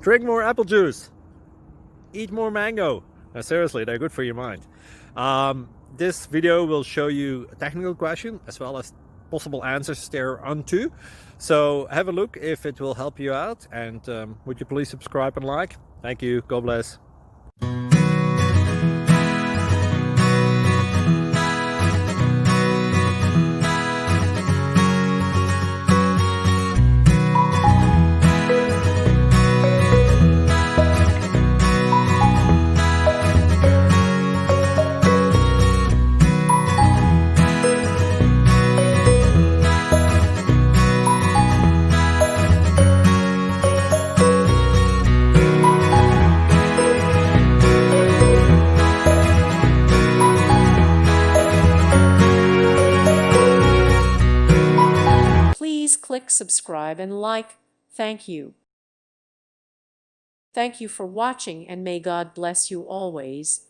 Drink more apple juice. Eat more mango. No, seriously, they're good for your mind. This video will show you a technical question as well as possible answers thereunto. So have a look if it will help you out, and would you please subscribe and like? Thank you. God bless. Please click subscribe and like. Thank you. Thank you for watching, and may God bless you always.